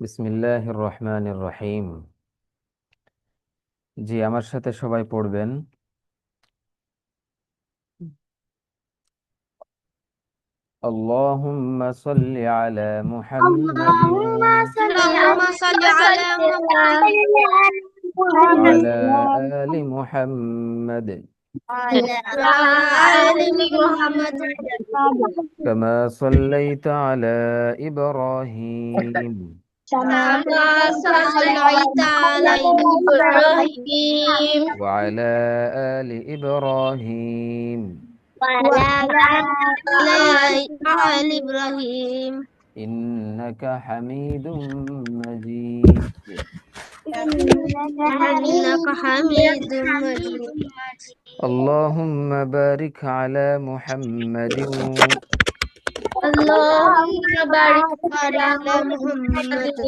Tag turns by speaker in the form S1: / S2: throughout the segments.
S1: বিসমিল্লাহির রহমানির রহিম। জি, আমার সাথে সবাই পড়বেন। আল্লাহুম্মা সাল্লি আলা মুহাম্মাদিন
S2: اللهم صل
S3: اللهم صل على محمد
S1: ওয়া
S2: على
S1: আলা আলি মুহাম্মাদ
S2: وعلى
S3: وعلى آل محمد
S1: কামা সাল্লাইতা আলা ইব্রাহিম
S3: كما صليت على إبراهيم
S1: ওয়া আলা আলি ইব্রাহিম
S3: وعلى آل إبراهيم
S1: ইন্নাকা হামিদুম মাজিদ।
S3: إنك حميد مجيد
S1: اللهم بارك على محمد
S3: اللهم بارك على محمد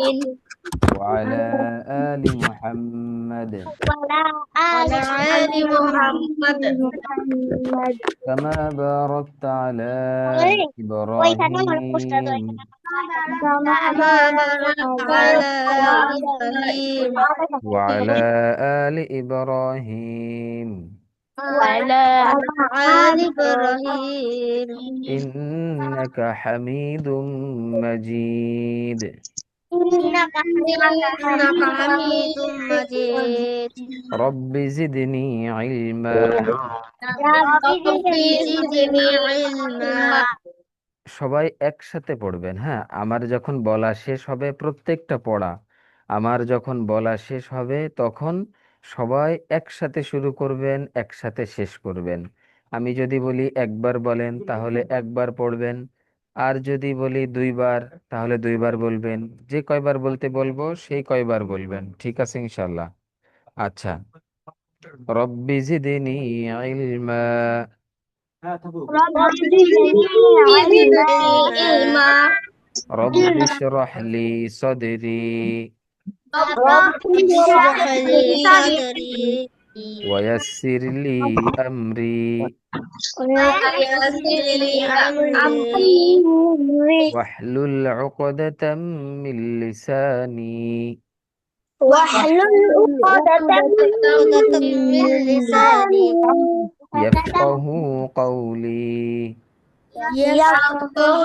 S1: وعلى آل محمد
S3: وعلى آل محمد
S1: كما باركت على إبراهيم
S3: كما باركت على إبراهيم
S1: وعلى آل إبراهيم
S3: وعلى آل إبراهيم
S1: إنك حميد مجيد.
S3: إنك حميد مجيد
S1: رب زدني علما.
S3: رب زدني علما
S1: সবাই একসাথে পড়বেন, হ্যাঁ? আমার যখন বলা শেষ হবে, প্রত্যেকটা পড়া আমার যখন বলা শেষ হবে তখন সবাই একসাথে শুরু করবেন, একসাথে শেষ করবেন। আমি যদি বলি একবার বলেন তাহলে একবার পড়বেন, আর যদি বলি দুইবার তাহলে দুইবার বলবেন। যে কয়বার বলতে বলবো সেই কয়বার বলবেন, ঠিক আছে ইনশাল্লাহ? আচ্ছা, রব্বি জিদনি ইলমা।
S2: رب
S3: رب
S2: زدني علما
S3: زدني علما
S1: رب اشرح لي صدري
S3: رب اشرح لي صدري
S1: ويسر لي أمري
S3: ويسر لي أمري
S1: واحلل عقدة من لساني
S2: واحلل عقدة
S3: عقدة من لساني
S1: يفقه قولي।
S3: يفقه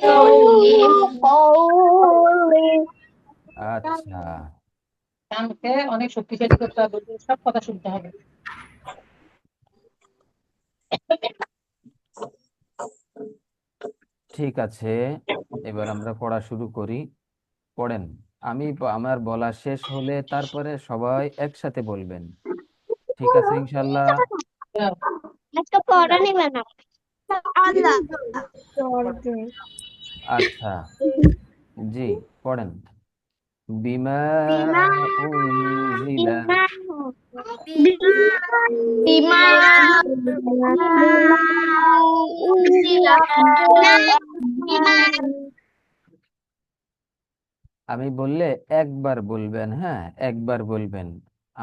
S3: قولي
S2: قولي
S1: আচ্ছা,
S4: কানকে অনেক শক্তিশালী করতে হবে, সব কথা শুনতে হবে।
S1: ঠিক আছে, এবার আমরা পড়া শুরু করি। পড়েন। আমার বলা শেষ হলে তারপরে সবাই একসাথে বলবেন, ঠিক আছে ইনশাল্লাহ?
S2: আজকে পড়া নিবে না আল্লাহ
S1: আচ্ছা, জি, পড়েন। বিমা
S2: বিমা
S1: উনজিলা।
S3: بما أنزل
S1: আমি বললে একবার বলবেন, হ্যাঁ, একবার বলবেন।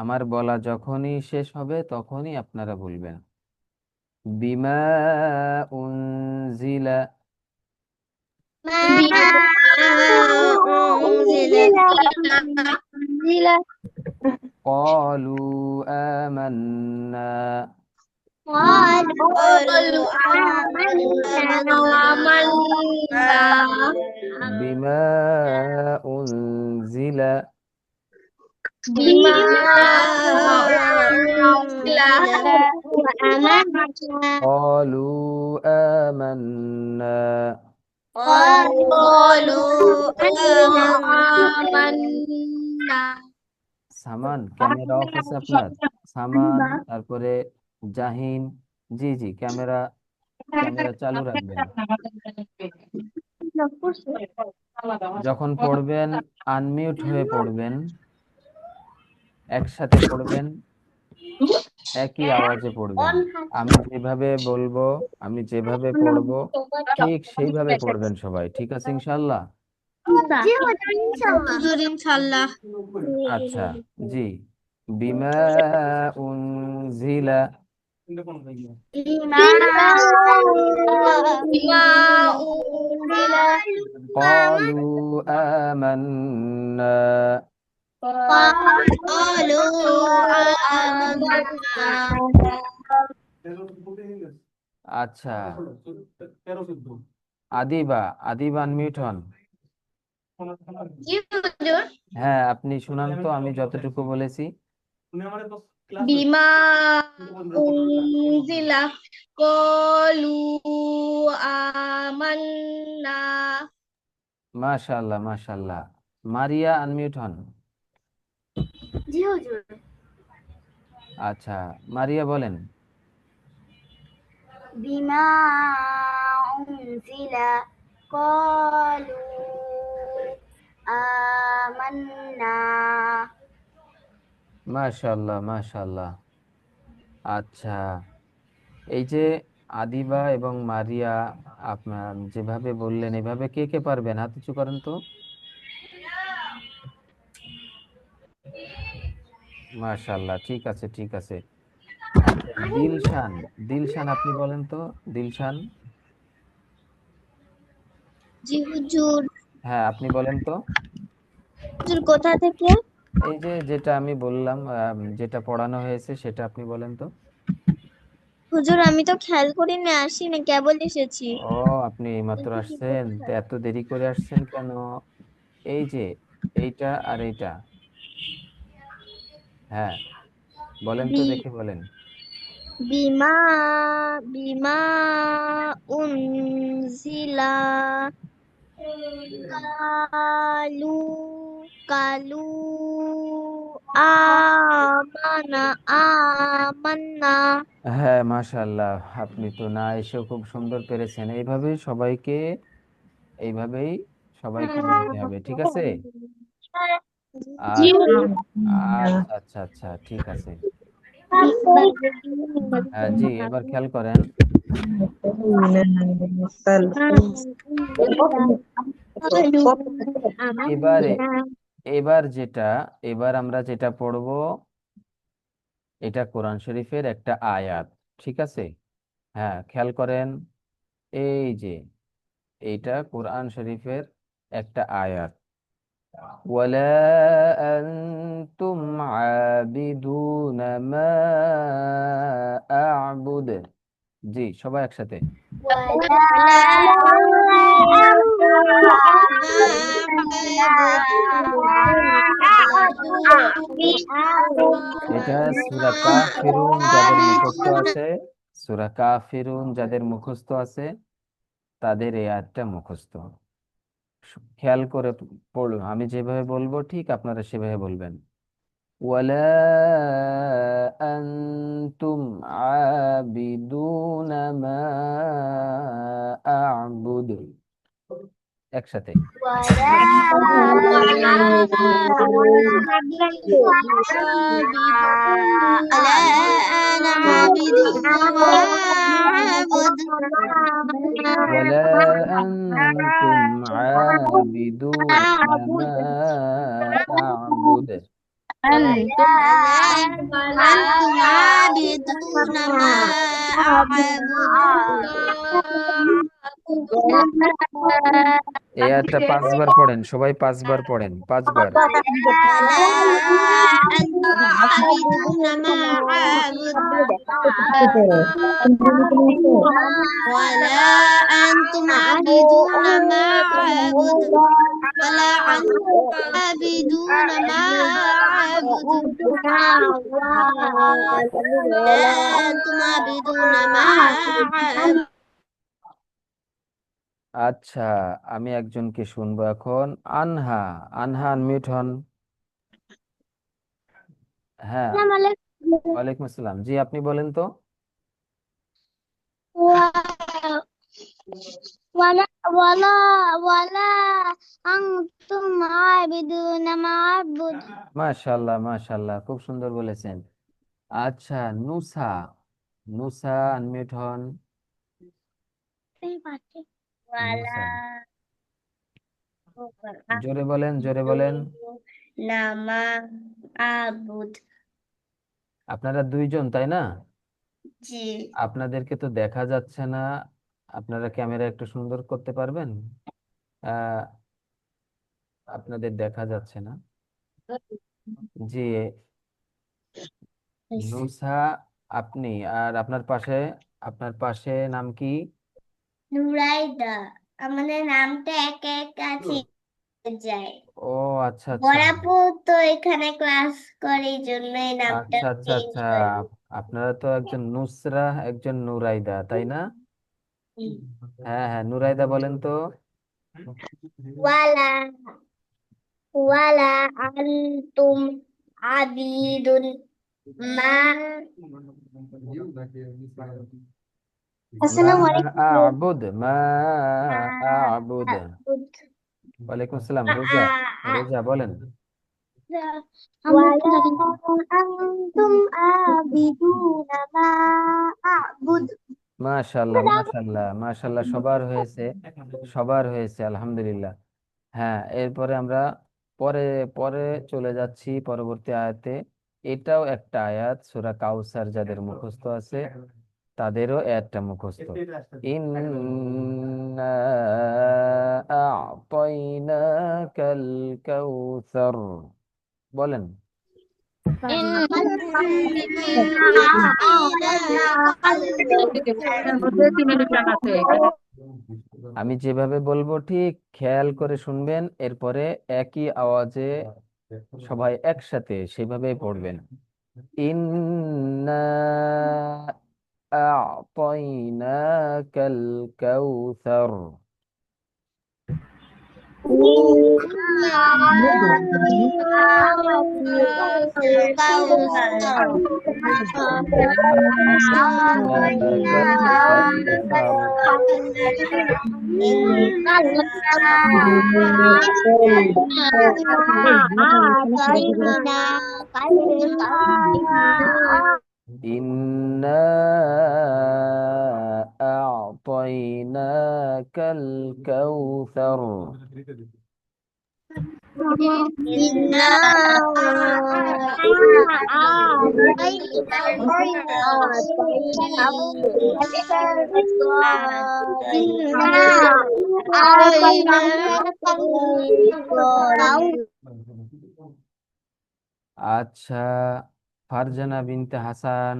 S1: আমার বলা যখনই শেষ হবে তখনই আপনারা বলবেন। বিমা উনজিলা
S3: بما أنزل
S1: ক্বালু আমান্না
S3: قالوا آمنا
S1: বিমা উনজিলা
S3: بما أنزل
S1: ক্বালু আমান্না।
S3: قالوا آمنا
S1: সামান, ক্যামেরা অফ আছে আপনার? সামান, তারপরে জাহিন। জি জি, ক্যামেরা ক্যামেরা চালু রাখবেন। যখন পড়বেন আনমিউট হয়ে পড়বেন, একসাথে পড়বেন, একই আওয়াজে পড়বেন। আমি যেভাবে বলবো, আমি যেভাবে পড়বো ঠিক সেইভাবে পড়বেন সবাই, ঠিক আছে ইনশাল্লাহ?
S3: হুজুর ইনশাআল্লাহ
S1: আচ্ছা, জি। বিমা উনজিলা
S3: بما أنزل
S1: قالوا آمنا
S3: قالوا آمنا
S1: আচ্ছা আদিবা আদিবা আনমিউট হন।
S3: জি হুজুর।
S1: হ্যাঁ আপনি শুনান তো আমি যতটুকু বলেছি।
S3: বিমা উনজিলা কলু আমান্না।
S1: মাশাআল্লাহ মাশাআল্লাহ। মারিয়া আনমিউট হন।
S2: জি হুজুর।
S1: আচ্ছা মারিয়া বলেন।
S2: বিমা উনজিলা ক্বালু আমান্না।
S1: মাশাআল্লাহ মাশাআল্লাহ। আচ্ছা এই যে আদিবা এবং মারিয়া আপনার যেভাবে বললেন এভাবে কে কে পারবেন হাত উঁচু করেন তো। মাশাআল্লাহ ঠিক আছে ঠিক আছে। আচ্ছা দিলশান দিলশান আপনি বলেন তো। দিলশান
S2: জি হুজুর।
S1: হ্যাঁ আপনি বলেন তো।
S2: হুজুর কোথা থেকে?
S1: এই যে যেটা আমি বললাম যেটা পড়ানো হয়েছে সেটা আপনি বলেন তো।
S2: হুজুর আমি তো খেয়াল করিনি, আসিনি, কেবল এসেছি।
S1: ও আপনি এইমাত্র আসছেন তো এত দেরি করে আসছেন কেন? এই যে এইটা আর এইটা হ্যাঁ বলেন তো
S2: বি
S1: দেখে বলেন।
S2: বিমা বিমা উনজিলা কালু কালু আমানা আমান্না।
S1: হ্যাঁ মাশাআল্লাহ আপনি তো না এসেও খুব সুন্দর পেরেছেন। এইভাবেই সবাইকে বলতে হবে ঠিক আছে।
S2: জি
S1: আচ্ছা
S2: হুজুর।
S1: আচ্ছা আচ্ছা আচ্ছা ঠিক আছে। হ্যাঁ জি এবার খেয়াল করেন। এবারে এবার যেটা এবার আমরা যেটা পড়ব এটা কোরআন শরীফের একটা আয়াত ঠিক আছে। হ্যাঁ খেয়াল করেন এই যে এইটা কোরআন শরীফের একটা আয়াত। ওয়ালা আনতুম আবিদুনা মা আ'বুদ। জি সবাই একসাথে। এটা সূরা কাফিরুন যাদের মুখস্থ আছে সূরা কাফিরুন যাদের মুখস্থ আছে তাদের এই আয়াতটা মুখস্থ। খেয়াল করে পড়ুন আমি যেভাবে বলবো ঠিক আপনারা সেভাবে বলবেন। ওয়ালা আনতুম আবিদুনা মা আ'বুদ একসাথে।
S3: ولا أنا عابد ما أعبد
S1: ওয়ালা আনতুম আবিদুনা মা আ'বুদ
S3: أنتم عابدون ما أعبد
S1: এই আয়াতটা 5 বার পড়েন সবাই 5 বার পড়েন 5 বার।
S3: ولا أنتم عابدون ما أعبد ولا أنتم عابدون ما أعبد ولا أنتم عابدون ما أعبد ولا أنتم عابدون ما أعبد
S1: আচ্ছা আমি একজনকে শুনবো এখন। আনহা আনহা আনমিউট হন। হ্যাঁ ওয়ালাইকুম আসসালাম জি আপনি বলেন তো।
S2: ولا ولا ولا أنتم عابدون ما أعبد.
S1: মাশাআল্লাহ মাশাআল্লাহ খুব সুন্দর বলেছেন। আচ্ছা নুসা নুসা আনমিউট হন।
S2: ولا
S1: নুসা জোরে বলেন জোরে বলেন।
S2: নামা আবুদ।
S1: আপনারা দুইজন তাই না?
S2: জি
S1: আপনাদেরকে তো দেখা যাচ্ছে না। আপনারা ক্যামেরা একটু সুন্দর করতে পারবেন? আহ আপনাদের দেখা যাচ্ছে না। জি, নুসা আপনি, আর আপনার পাশে নাম কি?
S3: নুরাইদা। আমাদের নামটা একা একা যায়।
S1: ও আচ্ছা আচ্ছা
S3: বড়াপু তো এখানে ক্লাস করে, এই জন্যই নামটা
S1: আচ্ছা আচ্ছা
S3: চেঞ্জ
S1: আচ্ছা
S3: করে।
S1: আপনারা তো একজন নুসরা, একজন নুরাইদা, তাই না? হ্যাঁ হ্যাঁ, নুরাইদা বলেন তো।
S3: ওয়ালা ওয়ালা আনতুম আবিদুন মা।
S2: আসসালামু
S1: মা
S2: আলাইকুম।
S1: আ'বুদ, মা আ'বুদ। ওয়ালাইকুম আসসালাম। রোজা, রোজা বলেন।
S2: ওয়ালা আনতুম আবিদুনা মা আ'বুদ।
S1: মাশাআল্লাহ মাশাআল্লাহ মাশাআল্লাহ, সবার হয়েছে আলহামদুলিল্লাহ। হ্যাঁ, এরপরে আমরা পরে পরে চলে যাচ্ছি পরবর্তী আয়াতে। এটাও একটা আয়াত, সূরা কাউসার যাদের মুখস্থ আছে তাদেরও একটা মুখস্থ। ইন্না আ'তাইনাকাল কাউসার, বলেন। আমি যেভাবে বলবো ঠিক খেয়াল করে শুনবেন, এরপরে একই আওয়াজে সবাই একসাথে সেভাবেই পড়বেন। ইন্না আ'তাইনাকাল কাউসার। আ'তাইনাকাল কাউসার। إنا أعطيناك الكوثر. আচ্ছা, ফারজানা বিনতে হাসান,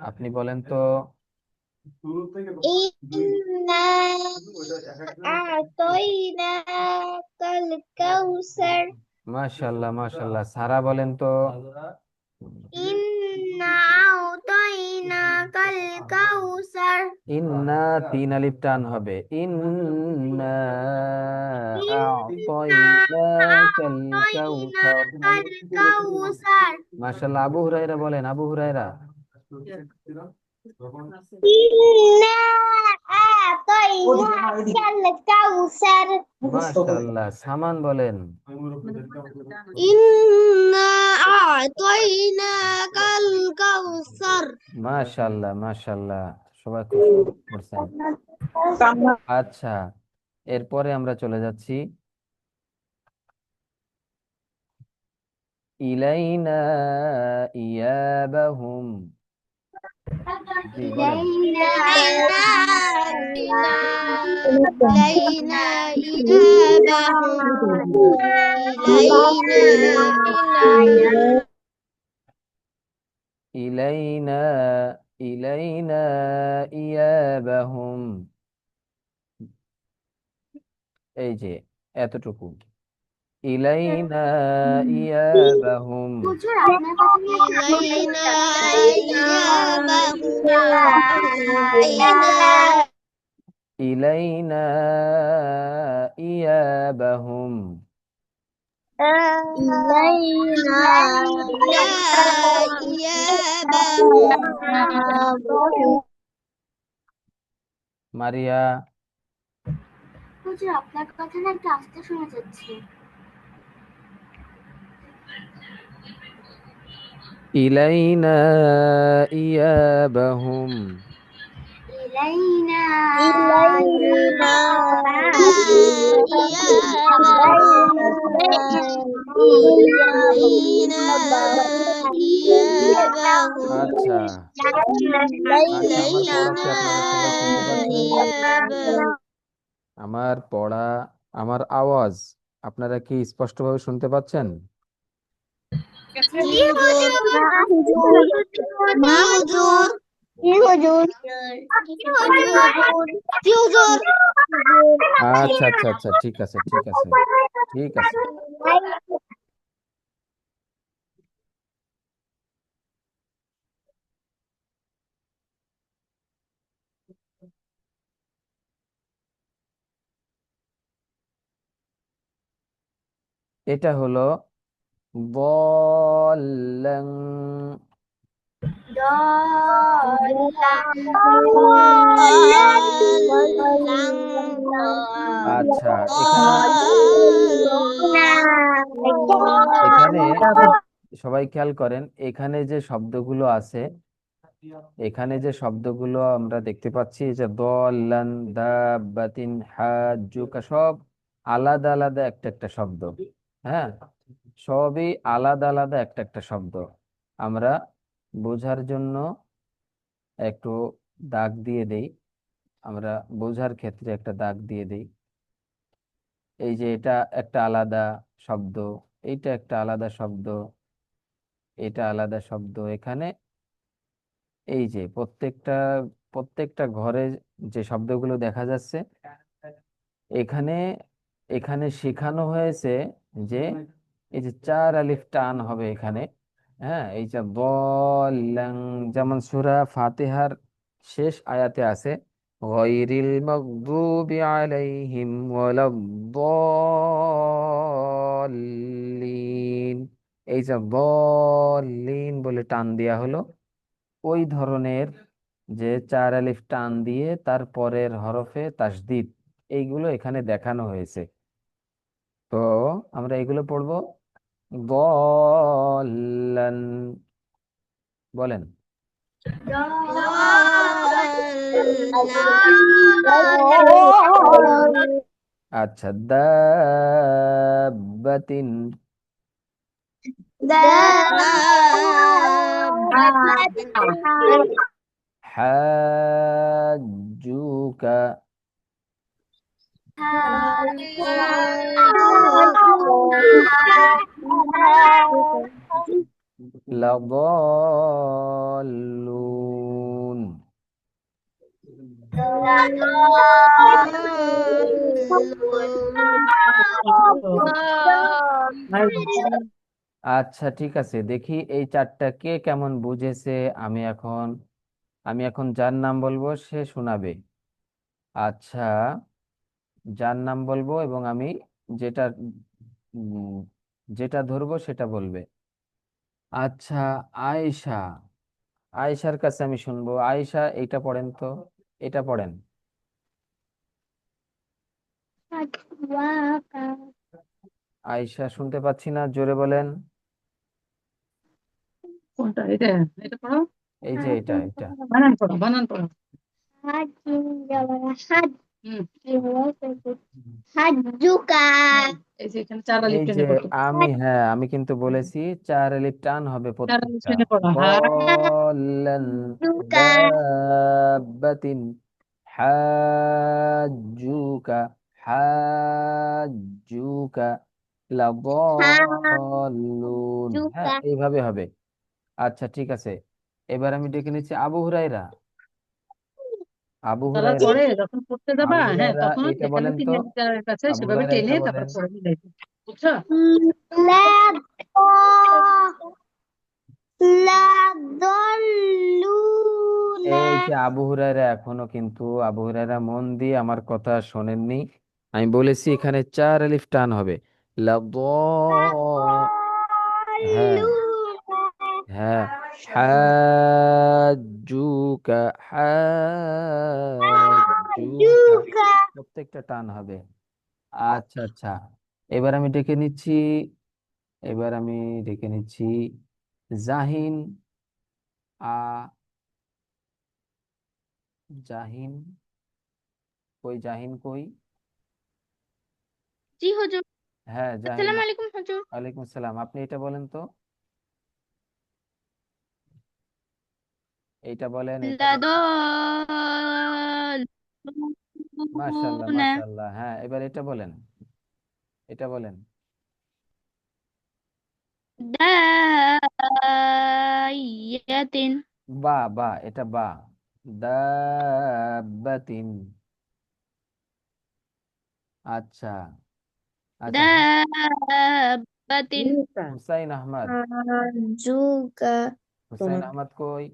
S1: আপনি বলেন তো।
S3: ইন্না আ'তাইনাকাল কাউসার।
S1: মাশাআল্লাহ মাশাআল্লাহ, সারা বলেন তো।
S3: ইন্না আ'তাইনাকাল কাউসার।
S1: ইন্না, তিন আলিফ টান হবে। ইন্না আ'তাইনাকাল কাউসার।
S3: আ'তাইনাকাল কাউসার।
S1: মাশাআল্লাহ, আবু হুরায়রা বলেন, আবু হুরায়রা।
S3: ইন্না আ'তাইনাকাল কাউসার।
S1: মাশাআল্লাহ, সামান বলেন।
S3: ইন্না আ'তাইনাকাল কাউসার।
S1: মাশাআল্লাহ মাশাআল্লাহ, সবাই খুব সুন্দর করছেন। আচ্ছা, এরপরে আমরা চলে যাচ্ছি ইলাইনা ইয়াবাহুম। জি বলেন।
S3: إلينا إيابهم.
S1: ইলাইনা ইলাইনা ইয়াবাহুম, এই যে এতটুকু। ইলাইনা ইয়াবাহুম।
S2: হুজুর, আপনার কথা না একটু জোরে
S3: إلينا إيابهم.
S1: ইলাইনা ইয়াবাহুম।
S3: إلينا إيابهم.
S1: মারিয়া।
S2: হুজুর, আপনার কথা না একটু আস্তে শোনা যাচ্ছে।
S1: ইলাইনা ইয়াবাহুম।
S2: ইলাইনা
S3: إلينا إيابهم.
S1: আচ্ছা আচ্ছা, আমার পড়া কি আপনারা সবাই শুনতে পাচ্ছেন? আমার পড়া আমার আওয়াজ আপনারা কি স্পষ্টভাবে শুনতে পাচ্ছেন?
S2: জি হুজুর। না হুজুর। না হুজুর। জি হুজুর। জি হুজুর। জি হুজুর।
S1: আচ্ছা আচ্ছা আচ্ছা, ঠিক আছে ঠিক আছে ঠিক আছে। এটা হলো বলেন। আচ্ছা, এখানে এখানে সবাই খেয়াল করেন, এখানে যে শব্দগুলো আছে, এখানে যে শব্দগুলো আমরা দেখতে পাচ্ছি, যে দলান, দাব্বাতিন, হাজ্জুকা, সব আলাদা আলাদা একটা একটা শব্দ। হ্যাঁ, সবই আলাদা আলাদা একটা একটা শব্দ। আমরা বোঝার জন্য একটু দাগ দিয়ে দেই, আমরা বোঝার ক্ষেত্রে একটা দাগ দিয়ে দেই। এই যে এটা একটা আলাদা শব্দ, এইটা একটা আলাদা শব্দ, এটা আলাদা শব্দ। এখানে এই যে প্রত্যেকটা প্রত্যেকটা ঘরে যে শব্দগুলো দেখা যাচ্ছে, এখানে এখানে শেখানো হয়েছে যে এই যে চার আলিফ টান হবে এখানে। হ্যাঁ, এই যে বলাং, যেমন সূরা ফাতিহার শেষ আয়াতে আছে, গায়রিল মাগদুবি আলাইহিম ওয়ালাদ-দাল্লিন। এই যে বলিন বলে টান দেয়া হলো, ওই ধরনের যে চার আলিফ টান দিয়ে তারপরের হরফে তাসদিদ, এইগুলো এখানে দেখানো হয়েছে। তো আমরা এগুলো পড়বো। বলেন, বলেন। আচ্ছা, দাব্বাতিন, হাজ্জুকা, লাদাল্লুন। আচ্ছা ঠিক আছে, দেখি এই চারটা কে কেমন বুঝেছে। আমি এখন আমি এখন যার নাম বলবো সে শোনাবে। আচ্ছা, যার নাম বলবো এবং আমি যেটা উম, যেটা ধরবো সেটা বলবে। আচ্ছা, আয়েশা, আয়েশার কাছে আমি শুনবো। আয়েশা, এইটা পড়েন তো, এটা পড়েন। আয়েশা, শুনতে পাচ্ছি না, জোরে বলেন।
S4: কোনটা? এটা এটা পড়ো।
S1: এই যে এটা এটা।
S4: বানান পড়ো, বানান পড়ো। হুম,
S2: হাজ্জুকা।
S4: এই যে এখানে চার আলিফ
S1: এই যে
S4: টেনে পড়তে হবে।
S1: হ্যাঁ, আমি কিন্তু বলেছি চার আলিফ টান হবে
S4: চার আলিফ
S1: প্রত্যেকটা।
S4: টেনে পড়ো।
S1: বলেন,
S2: হাজ্জুকা।
S1: দাব্বাতিন, হাজ্জুকা, হাজ্জুকা, লাদাল্লুন। হ্যাঁ,
S2: হাজ্জুকা।
S1: এইভাবে হবে। আচ্ছা ঠিক আছে, এবার আমি ডেকে নিচ্ছি আবু হুরাইরা। আবু
S4: তারা
S1: হুরাইরা,
S4: পরে যখন পড়তে যাবা,
S1: আবু
S4: হ্যাঁ,
S1: হুরাইরা
S4: তখন
S1: এটা
S4: এখানে
S1: বলেন তো।
S4: তিন টিচারের কাছে
S1: আবু
S4: সেভাবে
S1: হুরাইরা
S4: টেনে
S1: এটা
S4: তারপর
S1: বলেন।
S4: পড়ে মিলাইবে। বুঝছো?
S1: এই যে আবু হুরায়রা, এখনো কিন্তু আবু হুরায়রা মন দিয়ে আমার কথা শোনেননি। আমি বলেছি এখানে চার আলিফ টান হবে। লাদ, হ্যাঁ হ্যাঁ, হাজ্জুকা, হাজ্জুকা, প্রত্যেকটা টান হবে। আচ্ছা আচ্ছা, এবার আমি ডেকে নিচ্ছি, এবার আমি ডেকে নিচ্ছি জাহিন। আ জাহিন কই, জাহিন কই?
S2: জি হুজুর।
S1: হ্যাঁ জাহিন,
S2: আসসালামু আলাইকুম হুজুর।
S1: ওয়ালাইকুম আসসালাম। আপনি এটা বলেন তো, এইটা বলেন, এটা বলেন। মাশাআল্লাহ
S2: লাদাল্লুনা।
S1: মাশাআল্লাহ, হ্যাঁ, এবার এটা বলেন। এটা বলেন।
S2: দাইয়াতিন
S1: বা বা এটা বা। দাব্বাতিন। আচ্ছা আচ্ছা
S2: দাব্বাতিন
S1: হুসাইন আহমদ।
S2: জুকা
S1: হুসাইন আহমদ কই?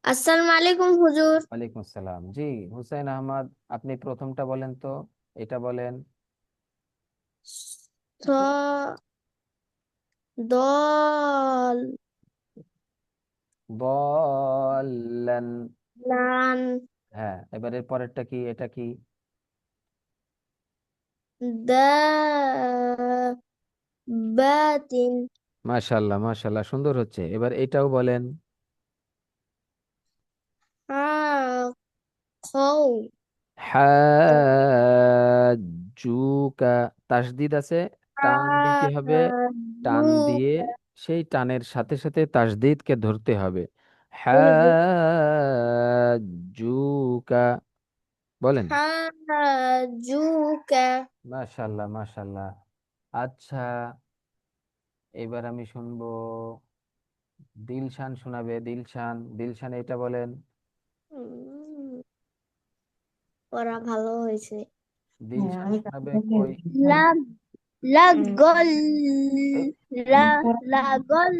S2: আসসালামু আলাইকুম হুজুর।
S1: ওয়ালাইকুম আসসালাম। জি, হুসাইন আহমদ, আপনি প্রথমটা বলেন তো। এটা বলেন।
S2: স দল
S1: বলেন।
S2: লান
S1: হ্যাঁ, এবার এর পরেরটা কি? এটা কি?
S2: দাবাতিন
S1: মাশাল্লাহ মাশাল্লাহ, সুন্দর হচ্ছে। এবার এটাও বলেন।
S2: খৌ
S1: হাজুকা। তাসদিদ আছে, টান দিতে হবে। টান দিয়ে সেই টানের সাথে সাথে তাসদিদকে ধরতে হবে। হাজুকা। বলেন।
S2: হাজুকা
S1: মাশাল্লাহ মাশাল্লাহ। আচ্ছা, এবার আমি শুনবো দিলশান শোনাবে। দিলশান, দিলশান এটা বলেন।
S2: ওরা ভালো হয়েছে।
S4: হ্যাঁ,
S1: দিলশান
S4: আমি
S1: শোনাবে
S4: তাহলে
S1: কই?
S2: লাগ লাগল
S1: এই,
S2: লা লাগল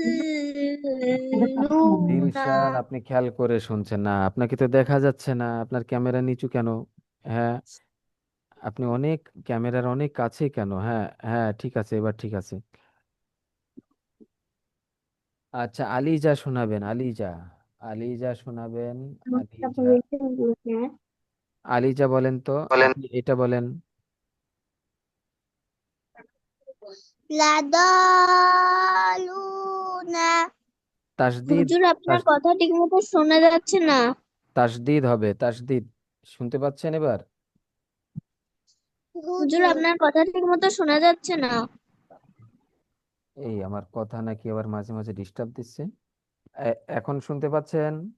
S2: লুনা
S1: দিলশান, আপনি খেয়াল করে শুনছেন না, আপনাকে তো দেখা যাচ্ছে না, আপনার ক্যামেরা নিচু কেন? হ্যাঁ, আপনি অনেক ক্যামেরার অনেক কাছে কেন? হ্যাঁ হ্যাঁ, ঠিক আছে, এবার ঠিক আছে। আচ্ছা, আলিজা শোনাবেন। আলিজা, আলিজা শোনাবেন। আলিজা, আলিজা বলেন তো। আপনি এটা বলেন।
S2: লাদালুনা
S1: তাসদিদ।
S2: হুজুর আপনার
S1: তাস
S2: কথা ঠিক মতো শোনা যাচ্ছে না।
S1: তাসদিদ হবে, তাসদিদ। শুনতে পাচ্ছেন এবার?
S2: হুজুর আপনার কথা ঠিক মতো শোনা যাচ্ছে না।
S1: এই আমার কথা নাকি আবার মাঝে মাঝে ডিস্টার্ব দিচ্ছে? এখন শুনতে পাচ্ছেন?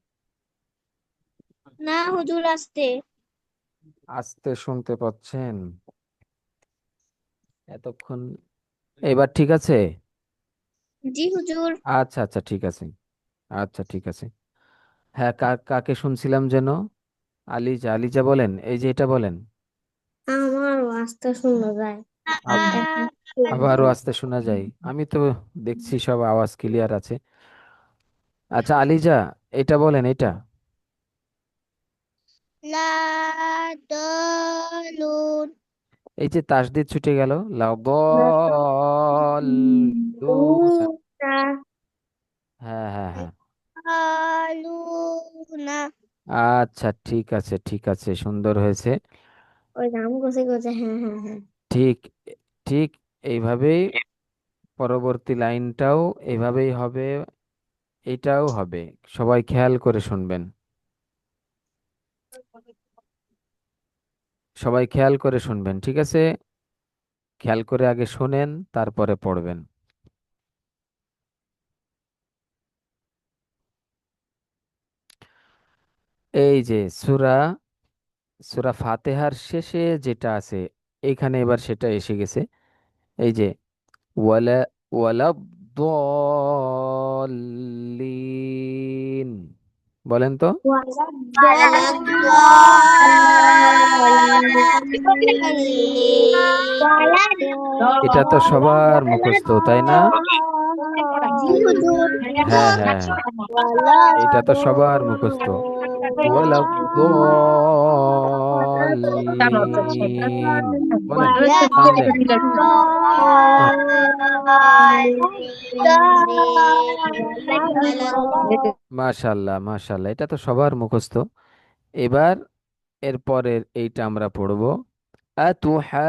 S2: না হুজুর আসতে।
S1: আস্তে শুনতে পাচ্ছেন এতক্ষণ? এবার ঠিক আছে?
S2: জি হুজুর।
S1: আচ্ছা আচ্ছা, ঠিক আছে। আচ্ছা ঠিক আছে। হ্যাঁ, কাকে শুনছিলাম যেন? আলিজা, আলিজা বলেন, এই যে এটা বলেন।
S2: আমারও আস্তে শোনা যায়।
S1: আব-
S2: এখন
S1: আবারও আস্তে শোনা যায়? আমি তো দেখছি সব আওয়াজ ক্লিয়ার আছে। আচ্ছা আলিজা, এটা বলেন, এটা।
S2: লাদালুন
S1: এই যে তাসদিদ ছুটে গেল, লাদল্লুনা।
S2: লুনা
S1: হ্যাঁ হ্যাঁ হ্যাঁ।
S2: আলুনা
S1: আচ্ছা ঠিক আছে ঠিক আছে, সুন্দর হয়েছে।
S2: ওই নাম গোছে গোছে হ্যাঁ হ্যাঁ হ্যাঁ।
S1: ঠিক, ঠিক এইভাবেই পরবর্তী লাইনটাও এইভাবেই হবে, এটাও হবে। সবাই খেয়াল করে শুনবেন। সবাই খেয়াল করে শুনবেন, ঠিক আছে? খেয়াল করে আগে শোনেন, তারপরে পড়বেন। এই যে সূরা, সূরা ফাতিহার শেষে যেটা আছে, এইখানে এবার সেটা এসে গেছে। এই যে ওয়ালা ওয়ালাদ-দল্লিন। বলেন তো। এটা তো সবার মুখস্থ, তাই না?
S2: জি হুজুর।
S1: হ্যাঁ হ্যাঁ হ্যাঁ, এটা তো সবার মুখস্থ। ওয়ালাদ-দল্লিন। বলেন, টান দেন। মাশাল্লাহ মাশাল্লাহ, এটা তো সবার মুখস্থ। এবার এর পরের এইটা আমরা পড়ব। আতুহাজ্জুনি।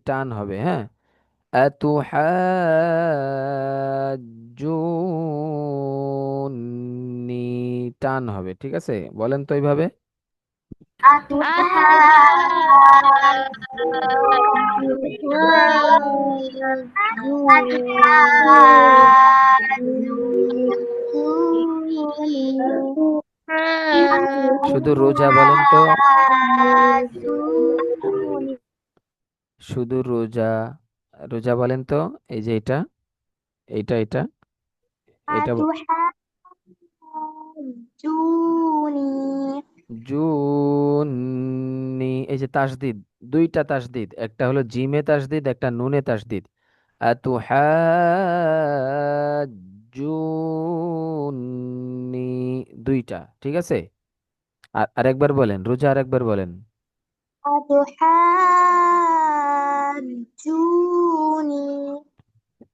S1: টান হবে, হ্যাঁ। আতুহাজ্জুনি। টান হবে, ঠিক আছে? বলেন তো এইভাবে। শুধু রোজা বলেন তো,
S2: তুহাজ্জুনি
S1: শুধু রোজা, রোজা বলেন তো। এই যে এটা, এটা এটা এটা
S2: আতুহাজ্জুনি
S1: জুনি, এই যে তাসদিদ, দুইটা তাসদিদ, একটা হলো জিমে তাসদিদ, একটা নুনে তাসদিদ। আতুহাজ্জুনি, দুইটা, ঠিক আছে। আর আরেকবার বলেন, রোজা আরেকবার বলেন।
S2: আতুহাজ্জুনি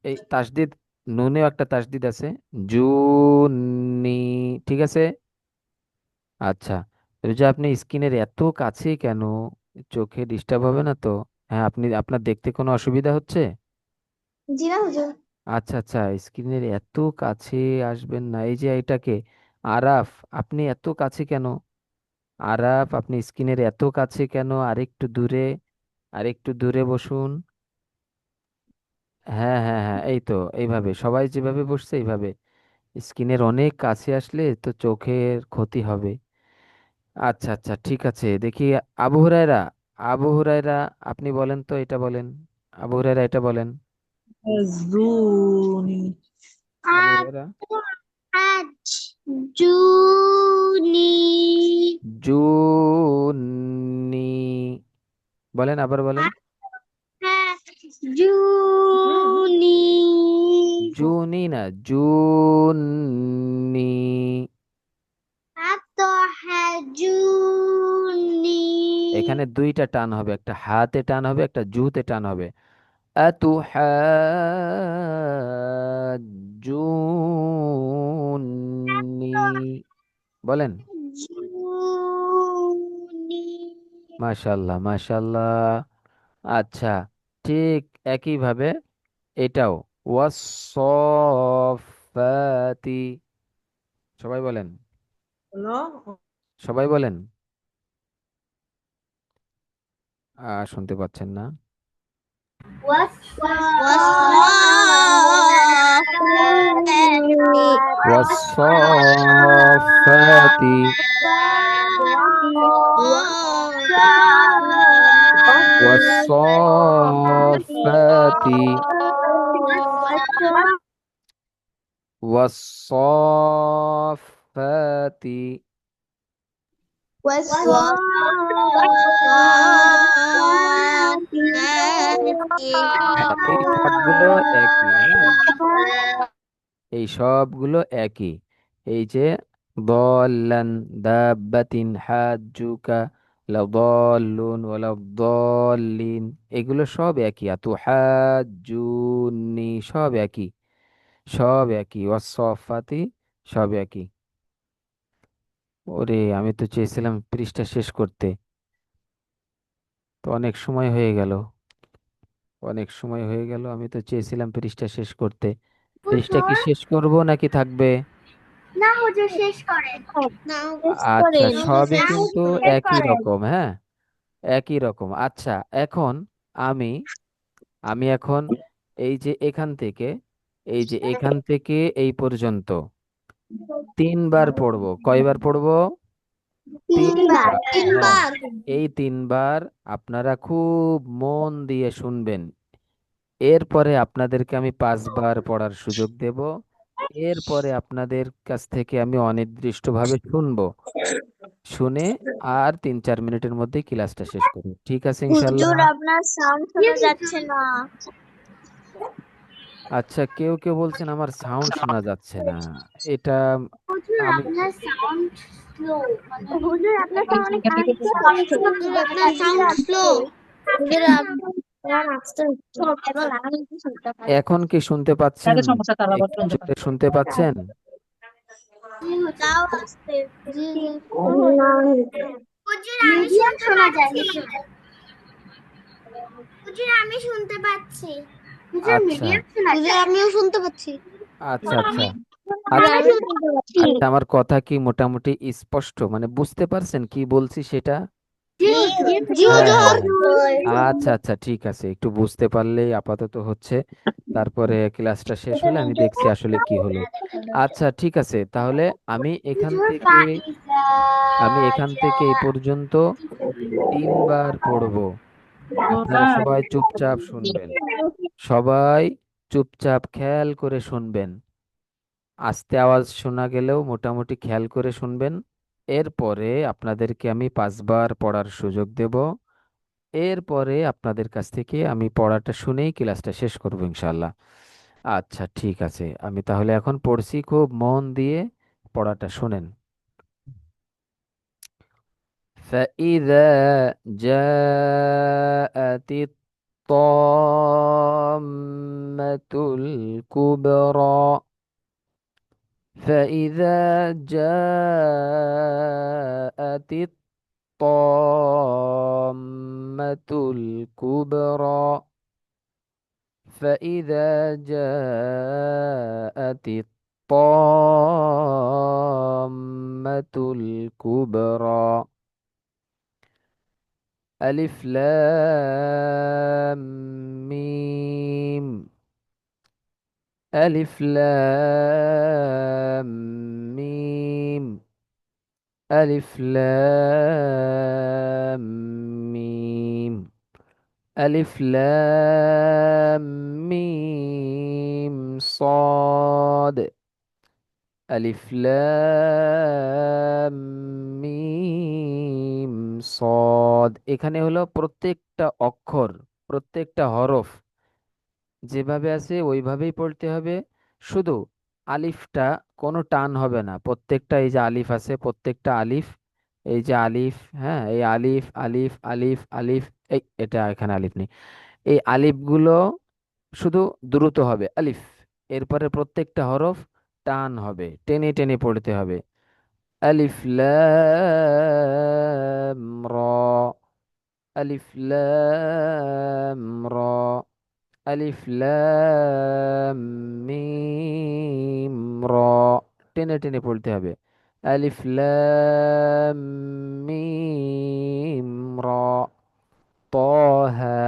S1: এই তাসদিদ, নুনেও একটা তাসদিদ আছে, জুনি, ঠিক আছে। আচ্ছা, রোজা আপনি স্কিনের এত কাছে কেন? চোখে ডিস্টার্ব হবে না তো? হ্যাঁ, আপনি আপনার দেখতে কোনো অসুবিধা হচ্ছে?
S2: জি না হুজুর।
S1: আচ্ছা আচ্ছা, স্ক্রিনের এত কাছে আসবেন না। এই যে এটাকে আরাফ, আপনি এত কাছে কেন? আরাফ, আপনি স্ক্রিনের এত কাছে কেন? আরেকটু দূরে, আরেকটু দূরে বসুন। হ্যাঁ হ্যাঁ হ্যাঁ, এই তো, এইভাবে সবাই যেভাবে বসছে এইভাবে। স্ক্রিনের অনেক কাছে আসলে তো চোখের ক্ষতি হবে। আচ্ছা আচ্ছা, ঠিক আছে, দেখি। আবু হুরায়রা, আবু হুরায়রা, আপনি বলেন তো, এটা বলেন। আবু হুরায়রা, এটা বলেন।
S4: জুনি।
S1: আবু হুরায়রা,
S2: আতুহাজ্জুনি
S1: জুনি, বলেন, আবার বলেন।
S2: আতুহাজ্জুনি
S1: জুনি না, জুনি।
S2: আতুহাজ্জুনি
S1: এখানে দুইটা টান হবে, একটা হাতে টান হবে, একটা জুতে টান হবে। আতুহাজ্জুনি, বলেন।
S2: জুনি
S1: মাশাল্লাহ মাশাল্লাহ। আচ্ছা, ঠিক একইভাবে এটাও, ওয়াসফাতি, সবাই বলেন,
S4: হলো
S1: সবাই বলেন। শুনতে পাচ্ছেন না? ওয়াসফাতি, ওয়াসফাতি, ওয়াসফাতি। হ্যাঁ, এই সবগুলো একই, হ্যাঁ, এই সবগুলো একই। এই যে দল্লান, দাব্বাতিন, হাজ্জুকা, লাদাল্লুন ওয়ালাদ্দাল্লিন, এগুলো সব একই। আতুহাজ্জুনি, সব একই, সব একই। ওয়াসফাতি, সব একই। ওরে, আমি তো চেয়েছিলাম পৃষ্ঠা শেষ করতে, তো অনেক সময় হয়ে গেল, অনেক সময় হয়ে গেল। আমি তো চেয়েছিলাম পৃষ্ঠা শেষ করতে। পৃষ্ঠা কি শেষ করব নাকি থাকবে?
S2: না হুজুর শেষ করেন। না
S1: আচ্ছা,
S2: করেন।
S1: সবই
S2: না
S1: কিন্তু
S2: হুজুর শেষ
S1: একই
S2: করেন।
S1: রকম, হ্যাঁ, একই রকম। আচ্ছা, এখন আমি আমি এখন এই যে এখান থেকে, এই যে এখান থেকে এই পর্যন্ত তিনবার পড়বো। কয়বার পড়বো?
S2: তিনবার
S1: তিনবার, হ্যাঁ।
S2: তিনবার
S1: এই তিনবার আপনারা খুব মন দিয়ে শুনবেন। এরপরে আপনাদেরকে আমি 5 বার পড়ার সুযোগ দেব। এরপরে আপনাদের কাছ থেকে আমি অনির্দিষ্টভাবে শুনবো, শুনে আর 3-4 মিনিটের মধ্যেই ক্লাসটা শেষ করব, ঠিক আছে ইনশাল্লাহ?
S2: হুজুর আপনার সাউন্ড শোনা যাচ্ছে না।
S1: আচ্ছা, কেউ কেউ বলছেন আমার সাউন্ড শোনা যাচ্ছে না। এটা
S2: হুজুর
S1: আমি,
S2: আপনার সাউন্ড স্লো। হুজুর আপনার সাউন্ড অনেক
S4: এখান থেকে
S2: আস্তে আসছে। হুজুর আপনার সাউন্ড স্লো। হুজুর আপনার আস্তে হচ্ছে। এবার আমি কি শুনতে পাচ্ছি?
S1: এখন কি শুনতে পাচ্ছেন?
S4: তাদের সমস্যা তারা আবার
S1: একটু
S4: বলতে পারে।
S1: জোরে শুনতে পাচ্ছেন?
S2: তাও আস্তে। জি জি। না হুজুর আমি শুনতে পাচ্ছি। হুজুর আমি শুনতে পাচ্ছি। হুজুর
S1: আচ্ছা
S2: মিডিয়াম শোনা যায়। হুজুর আমিও শুনতে পাচ্ছি।
S1: আচ্ছা আচ্ছা
S2: হুজুর
S1: আচ্ছা।
S2: আমি শুনতে পাচ্ছি।
S1: আচ্ছা, আমার কথা কি মোটামুটি স্পষ্ট, মানে বুঝতে পারছেন কি বলছি সেটা?
S2: জি জি
S1: হ্যাঁ হ্যাঁ
S2: হুজুর।
S1: হ্যাঁ, আচ্ছা আচ্ছা ঠিক আছে, একটু বুঝতে পারলেই আপাতত হচ্ছে, তারপরে ক্লাসটা শেষ হলে আমি দেখছি আসলে কি হলো। আচ্ছা ঠিক আছে, তাহলে আমি এখান
S2: হুজুর
S1: থেকে
S2: পাইসা
S1: আমি এখান থেকে এই পর্যন্ত 3বার পড়বো। আপনারা সবাই চুপচাপ শুনবেন, সবাই চুপচাপ খেয়াল করে শুনবেন, আস্তে আওয়াজ শোনা গেলেও মোটামুটি খেয়াল করে শুনবেন। এরপরে আপনাদেরকে আমি 5বার পড়ার সুযোগ দেব, এরপরে আপনাদের কাছ থেকে আমি পড়াটা শুনেই ক্লাসটা শেষ করব ইনশাল্লাহ। আচ্ছা ঠিক আছে, আমি তাহলে এখন পড়ছি, খুব মন দিয়ে পড়াটা শুনেন। فإذا جاءت الطامة الكبرى، فإذا جاءت الطامة الكبرى، فإذا جاءت الطامة الكبرى. ألف لام ميم، ألف لام ميم، ألف لام ميم، ألف لام ميم صاد، ألف لام মিম صاد। এখানে হলো প্রত্যেকটা অক্ষর, প্রত্যেকটা হরফ যেভাবে আছে ওইভাবেই পড়তে হবে। শুধু আলিফটা কোনো টান হবে না, প্রত্যেকটা এই যে আলিফ আছে প্রত্যেকটা আলিফ, এই যে আলিফ, হ্যাঁ এই আলিফ আলিফ আলিফ আলিফ, এই এটা এখানে আলিফ নেই, এই আলিফগুলো শুধু দ্রুত হবে আলিফ, এরপরে প্রত্যেকটা হরফ টান হবে, টেনে টেনে পড়তে হবে। আলিফ লাম র, আলিফ লাম র, আলিফ লাম মিম র, টেনে টেনে পড়তে হবে। আলিফ লাম মিম র, তহা,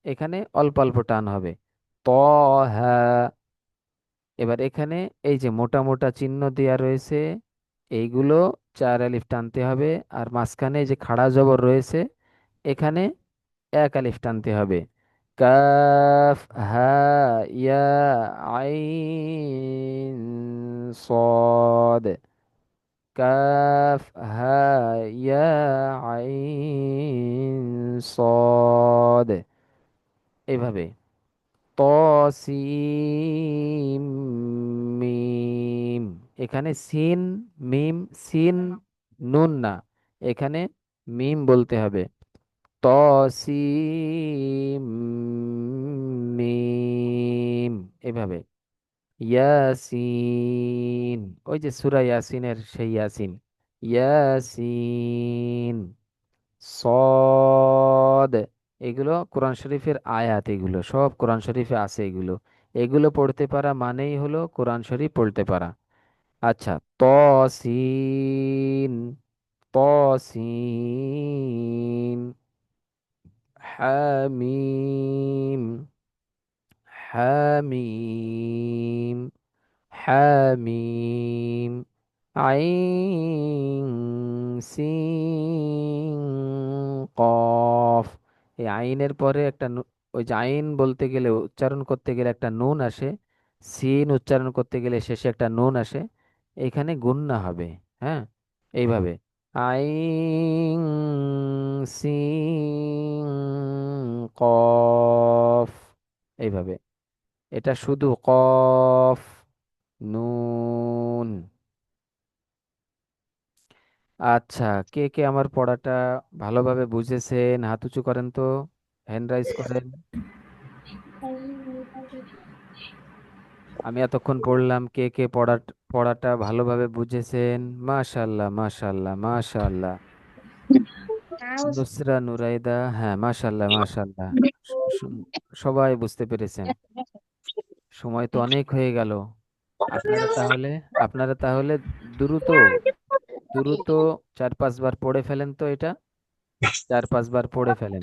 S1: এখানে অল্প অল্প টান হবে, তহা। এবার এখানে এই যে মোটা মোটা চিহ্ন দেয়া রয়েছে, এইগুলো 4 আলিফ টানতে হবে, আর মাঝখানে যে খাড়া জবর রয়েছে এখানে 1 আলিফ টানতে হবে। কাফ হা ইয়া আইন সদ, কাফ হা ইয়া আইন সদ, এইভাবে। তসিম মিম, এখানে সিন মিম, সিন নুন না, এখানে মিম বলতে হবে। তসিম মিম, এভাবে। ইয়াসিন, ওই যে সূরা ইয়াসিনের সেই ইয়াসিন, ইয়াসিন সদ। এগুলো কোরআন শরীফের আয়াত, এগুলো সব কোরআন শরীফে আছে, এগুলো এগুলো পড়তে পারা মানেই হলো কোরআন শরীফ পড়তে পারা। আচ্ছা, তসিন, তসিন, হামিম, হামিম, হামিম, আইন সিন কফ। এই আইনের পরে একটা ওই যে আইন বলতে গেলে উচ্চারণ করতে গেলে একটা নুন আসে, সিন উচ্চারণ করতে গেলে শেষে একটা নুন আসে, এখানে গুণনা হবে। হ্যাঁ, এইভাবে আইন সিন কফ, এইভাবে। এটা শুধু কফ নুন। আচ্ছা, কে কে আমার পড়াটা ভালোভাবে বুঝেছেন হাত উঁচু করেন তো, হ্যান্ড রাইজ করেন। আমি এতক্ষণ পড়লাম, কে কে পড়াটা ভালোভাবে বুঝেছেন? মাশাল্লাহ মাশাল্লাহ মাশাল্লাহ। নুসরা নুরাইদা, হ্যাঁ মাশাল্লাহ মাশাল্লাহ। সবাই বুঝতে পেরেছেন। সময় তো অনেক হয়ে গেল। আপনারা তাহলে আপনারা তাহলে দ্রুত দ্রুত 4-5 বার পড়ে ফেলেন তো এটা। 4-5 বার পড়ে ফেলেন।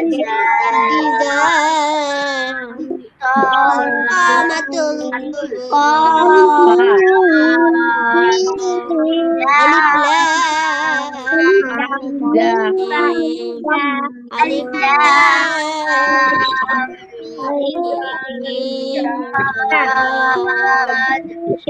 S3: إذا
S2: إذا قامت
S3: قامت
S2: ألف لام ميم ألف لام ميم صاد ميم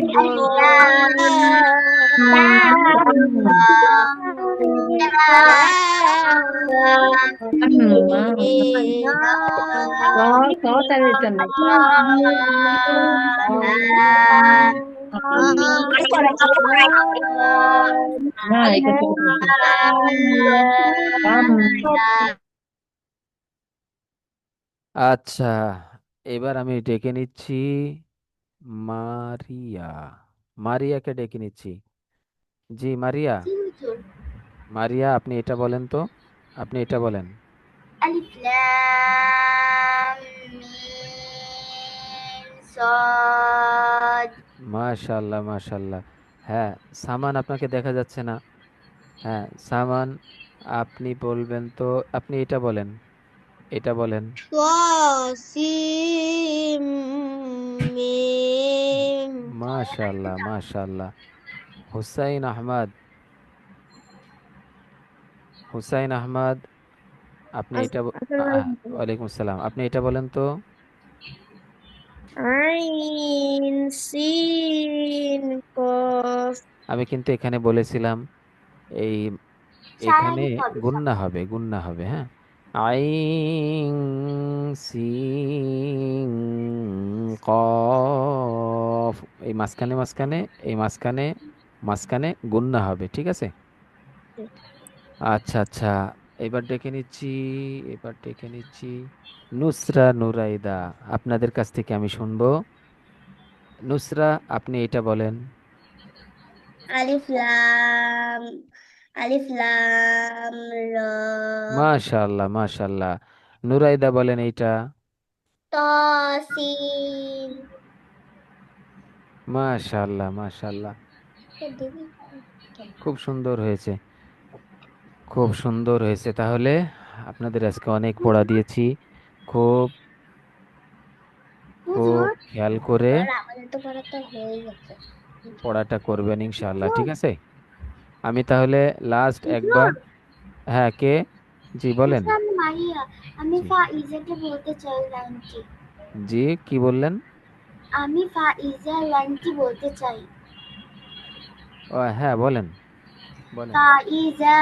S4: చదువుతుంది. ఇక్కడ చదువుతుంది.
S1: আচ্ছা, এবার আমি ডেকে নিচ্ছি মারিয়া। মারিয়াকে ডেকে নিচ্ছি। জি মারিয়া। মারিয়া, আপনি এটা বলেন তো, আপনি এটা বলেন।
S3: ألف لام ميم صاد
S1: মাশাআল্লাহ মাশাআল্লাহ। হ্যাঁ, সামান আপনাকে দেখা যাচ্ছে না। হ্যাঁ সামান, আপনি বলবেন তো, আপনি এটা বলেন, এটা বলেন।
S2: طاسيم ميم
S1: মাশাআল্লাহ মাশাআল্লাহ। হুসাইন আহমদ, হুসাইন আহমদ, আপনি এটা ওয়ালাইকুম আসসালাম, আপনি এটা বলেন তো।
S2: عين سين قاف
S1: আমি কিন্তু এখানে বলেছিলাম এই এখানে
S3: সারাদিন হবে
S1: গুন্না
S3: সকাল
S1: হবে, গুন্না হবে, হ্যাঁ। আইন সিন কফ, এই মাঝখানে মাঝখানে, এই মাঝখানে মাঝখানে গুন্না হবে, ঠিক আছে। আচ্ছা আচ্ছা, এবার ডেকে নিচ্ছি, এবার ডেকে নিচ্ছি নুসরা নুরাইদা। আপনাদের কাছ থেকে আমি শুনবো। নুসরা, আপনি এটা বলেন।
S3: ألف لام ألف لام را
S1: মাশাআল্লাহ মাশাআল্লাহ। নুরাইদা বলেন এইটা।
S3: طاسين
S1: মাশাআল্লাহ মাশাআল্লাহ, খুব সুন্দর হয়েছে, খুব সুন্দর হয়েছে। তাহলে আপনাদের আজকে অনেক পড়া দিয়েছি। খুব খুব
S3: হুজুর
S1: খেয়াল করে
S3: আর আমাদের তো পড়া তো হয়ে গেছে
S1: পড়াটা করবেন ইনশাআল্লাহ,
S3: হুজুর
S1: ঠিক আছে। আমি তাহলে লাস্ট একবার,
S3: হুজুর
S1: হ্যাঁ কে, জি বলেন।
S3: হুজুর আমি মারিয়া আমি
S1: জি
S3: ফাইজাকে বলতে চাই লাইনটি
S1: জি, কি বললেন?
S3: আমি ফাইজা লাইনটি বলতে চাই
S1: ও হ্যাঁ বলেন, বলেন।
S3: ফাইজা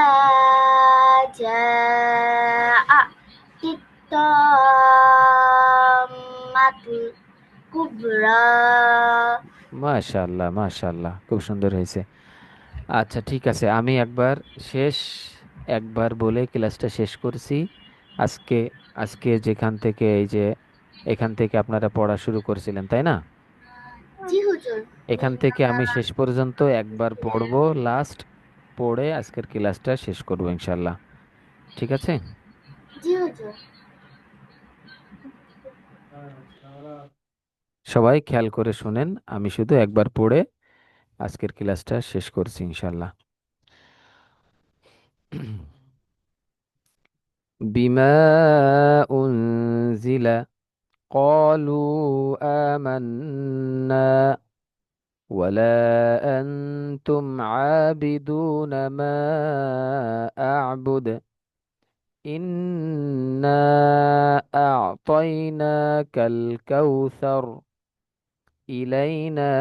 S3: জাআ তিত্তাম্মাতুল কুবরা
S1: মাশাআল্লাহ মাশাআল্লাহ, খুব সুন্দর হয়েছে। আচ্ছা ঠিক আছে, আমি একবার শেষ, একবার বলে ক্লাসটা শেষ করছি আজকে। আজকে যেখান থেকে এই যে এখান থেকে আপনারা পড়া শুরু করেছিলেন, তাই না?
S3: জি হুজুর
S1: এখান থেকে আমি শেষ পর্যন্ত একবার পড়বো, লাস্ট পড়ে আজকের ক্লাসটা শেষ করবো ইনশাল্লাহ, ঠিক আছে।
S3: জি হুজুর
S1: সবাই খেয়াল করে শুনেন, আমি শুধু একবার পড়ে আজকের ক্লাসটা শেষ করছি ইনশাল্লাহ। বিমা উনজিলা قالوا آمنا ولا أنتم عابدون ما أعبد إنا أعطيناك الكوثر إلينا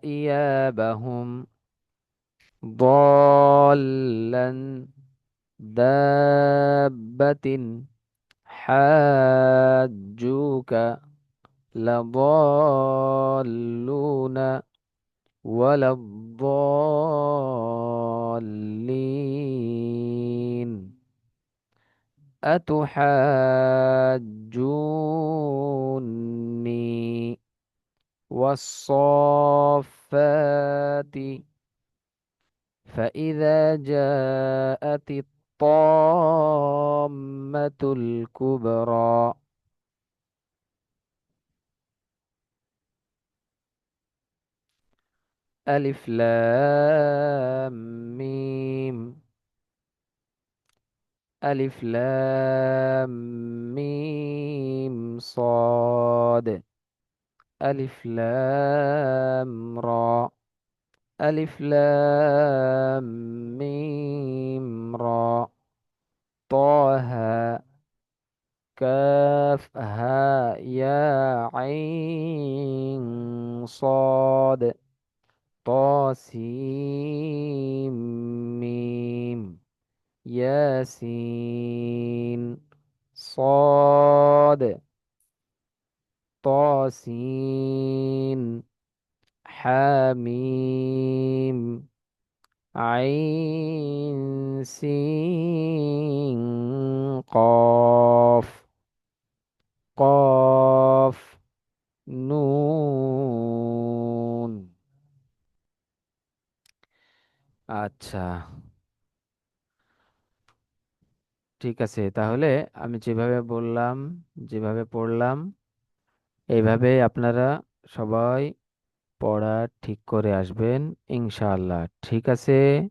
S1: إيابهم ضالا دابة حاجوك لضالون ولا الضالين أتحاجوني والصافات فإذا جاءت الطامة الكبرى ألف لام ميم ألف لام ميم صاد. ألف لام را. ألف لام ميم را. طه. كاف ها يا عين صاد. طاسيم ميم. ياسين. صاد. طاسين. حاميم. عين سين قاف. قاف নুন। আচ্ছা, ঠিক আছে, তাহলে আমি যেভাবে বললাম, যেভাবে পড়লাম, এইভাবে আপনারা সবাই পড়া ঠিক করে আসবেন ইনশাআল্লাহ। ঠিক আছে।